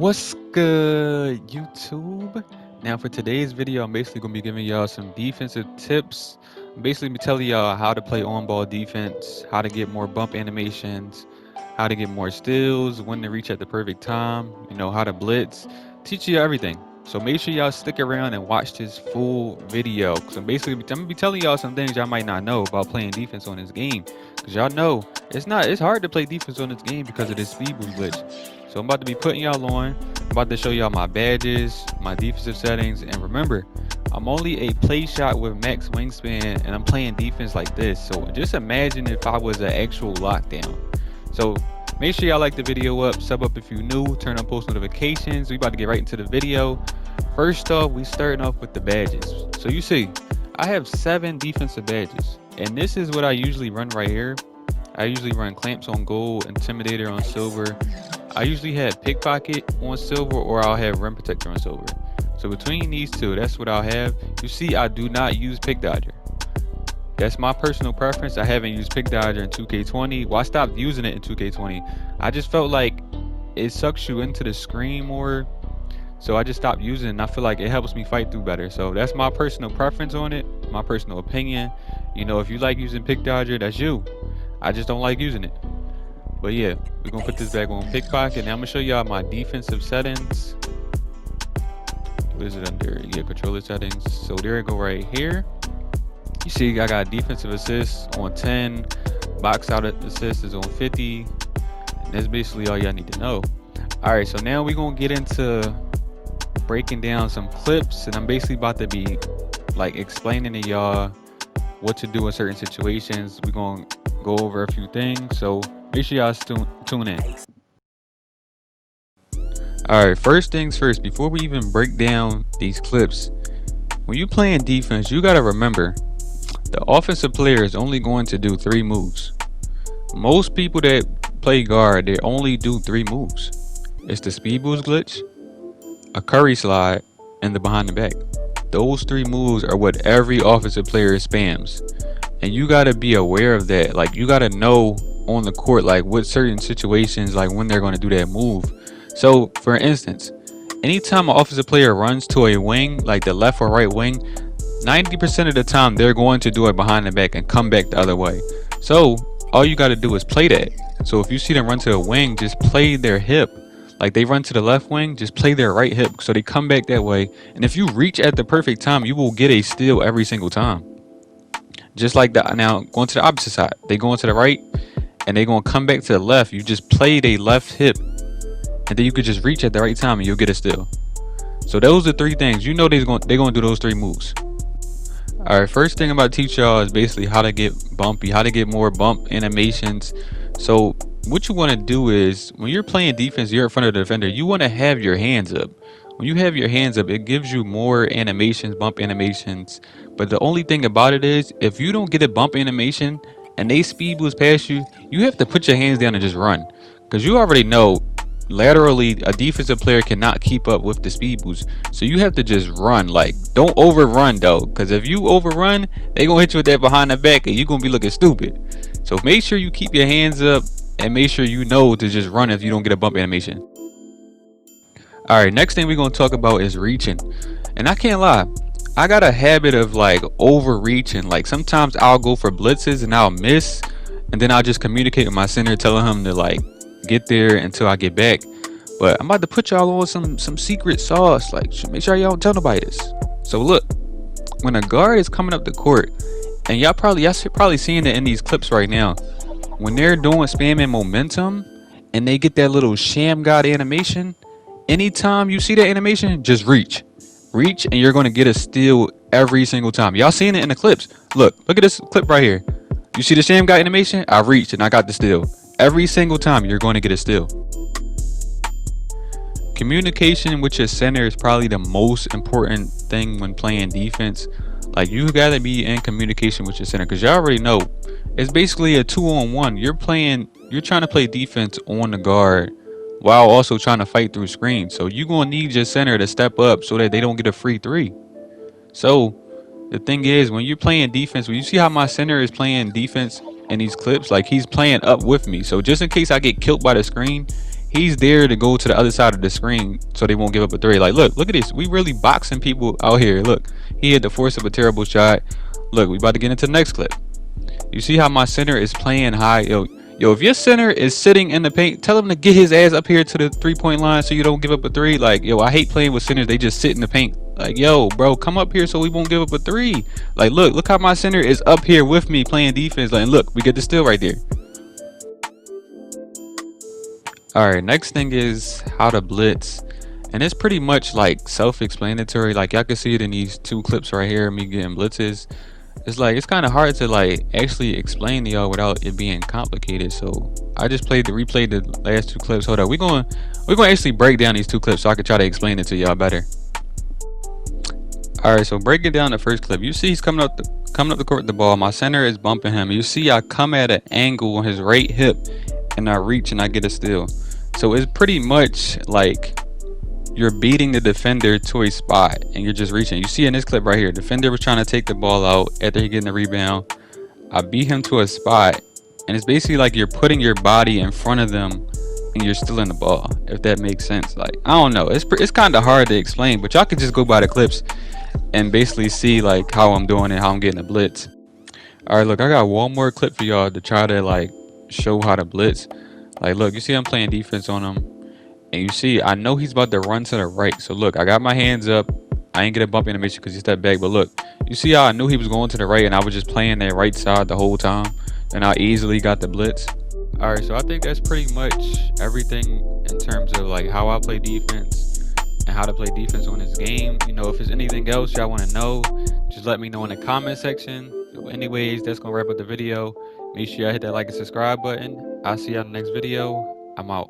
What's good, YouTube? Now, for today's video, I'm basically going to be giving y'all some defensive tips. I'm basically be telling y'all how to play on-ball defense, how to get more bump animations, how to get more steals, when to reach at the perfect time, how to blitz, teach you everything. So make sure y'all stick around and watch this full video. So I'm gonna be telling y'all some things y'all might not know about playing defense on this game. Cause y'all know it's hard to play defense on this game because of this speed boost glitch. So I'm about to be putting y'all on. I'm about to show y'all my badges, my defensive settings, and remember, I'm only a play shot with max wingspan, and I'm playing defense like this. So just imagine if I was an actual lockdown. So make sure y'all like the video up, sub up if you're new, turn on post notifications. We about to get right into the video. First off, we starting off with the badges. So you see, I have 7 defensive badges, and this is what I usually run right here. I usually run clamps on gold, intimidator on silver. I usually have pickpocket on silver, or I'll have rim protector on silver. So between these two, that's what I'll have. You see, I do not use pick dodger. That's my personal preference. I haven't used pick dodger in 2K20. Well, I stopped using it in 2K20. I just felt like it sucks you into the screen more. So I just stopped using it, and I feel like it helps me fight through better. So that's my personal preference on it, my personal opinion. If you like using pick dodger, that's you. I just don't like using it. But yeah, we're gonna put this back on pickpocket. Now I'm gonna show y'all my defensive settings. What is it under? Yeah, controller settings. So there we go right here. You see I got defensive assists on 10, box out assist is on 50, and that's basically all y'all need to know. Alright, so now we're gonna get into breaking down some clips, and I'm basically about to be like explaining to y'all what to do in certain situations. We're gonna go over a few things, so make sure y'all tune in. Alright, first things first, before we even break down these clips, when you playing defense, you gotta remember the offensive player is only going to do 3 moves. Most people that play guard, they only do 3 moves. It's the speed boost glitch, a curry slide, and the behind the back. Those 3 moves are what every offensive player spams, and you gotta be aware of that. Like, you gotta know on the court, like what certain situations, like when they're going to do that move. So for instance, anytime an offensive player runs to a wing, like the left or right wing, 90% of the time they're going to do it behind the back and come back the other way. So all you got to do is play that. So if you see them run to a wing, just play their hip. Like they run to the left wing, just play their right hip so they come back that way. And if you reach at the perfect time, you will get a steal every single time. Just like that. Now going to the opposite side, they going to the right and they gonna come back to the left. You just play their left hip, and then you could just reach at the right time and you'll get a steal. So those are 3 things. They're gonna do those 3 moves. Alright, first thing I'm about to teach y'all is basically how to get bumpy, how to get more bump animations. So what you want to do is, when you're playing defense, you're in front of the defender, you want to have your hands up. When you have your hands up, it gives you more animations, bump animations. But the only thing about it is, if you don't get a bump animation and they speed boost past you, you have to put your hands down and just run. Because you already know laterally a defensive player cannot keep up with the speed boost, so you have to just run. Like, don't overrun though, because if you overrun, they gonna hit you with that behind the back and you're gonna be looking stupid. So make sure you keep your hands up and make sure you know to just run if you don't get a bump animation. Alright, next thing we're gonna talk about is reaching. And I can't lie, I got a habit of like overreaching. Like sometimes I'll go for blitzes and I'll miss, and then I'll just communicate with my center telling him to like get there until I get back. But I'm about to put y'all on some secret sauce. Like, make sure y'all don't tell nobody this. So look, when a guard is coming up the court, and y'all probably seeing it in these clips right now, when they're doing spamming momentum and they get that little sham god animation, anytime you see that animation, just reach and you're going to get a steal every single time. Y'all seeing it in the clips. Look at this clip right here. You see the sham god animation? I reached and I got the steal. Every single time you're going to get a steal. Communication with your center is probably the most important thing when playing defense. Like, you gotta be in communication with your center, because y'all already know it's basically a 2-on-1. You're trying to play defense on the guard while also trying to fight through screens. So you're gonna need your center to step up so that they don't get a free 3. So the thing is, when you're playing defense, when you see how my center is playing defense in these clips, like he's playing up with me. So just in case I get killed by the screen, he's there to go to the other side of the screen so they won't give up a three. Like, look at this. We really boxing people out here. Look, he had the force of a terrible shot. Look, we about to get into the next clip. You see how my center is playing high? Yo, if your center is sitting in the paint, tell him to get his ass up here to the 3-point line so you don't give up a three. Like, yo, I hate playing with centers. They just sit in the paint. Like, yo, bro, come up here so we won't give up a three. Like, look how my center is up here with me playing defense. Like, look, we get the steal right there. All right, next thing is how to blitz. And it's pretty much like self-explanatory. Like, y'all can see it in these two clips right here, me getting blitzes. It's like, it's kind of hard to like actually explain to y'all without it being complicated. So I just replayed the last two clips. Hold up, we're going to actually break down these two clips so I can try to explain it to y'all better. All right, so breaking down the first clip, you see he's coming up the court with the ball. My center is bumping him. You see I come at an angle on his right hip and I reach and I get a steal. So it's pretty much like you're beating the defender to a spot and you're just reaching. You see in this clip right here, defender was trying to take the ball out after he getting the rebound. I beat him to a spot, and it's basically like you're putting your body in front of them and you're still in the ball, if that makes sense. Like, I don't know, it's kind of hard to explain, but y'all can just go by the clips and basically see like how I'm doing it, how I'm getting a blitz. All right, look, I got one more clip for y'all to try to like show how to blitz. Like, look, you see I'm playing defense on him. And you see, I know he's about to run to the right. So look, I got my hands up. I ain't get a bump animation because he stepped back. But look, you see how I knew he was going to the right and I was just playing that right side the whole time. And I easily got the blitz. All right, so I think that's pretty much everything in terms of like how I play defense and how to play defense on this game. You know, if there's anything else y'all want to know, just let me know in the comment section. So anyways, that's going to wrap up the video. Make sure y'all hit that like and subscribe button. I'll see y'all in the next video. I'm out.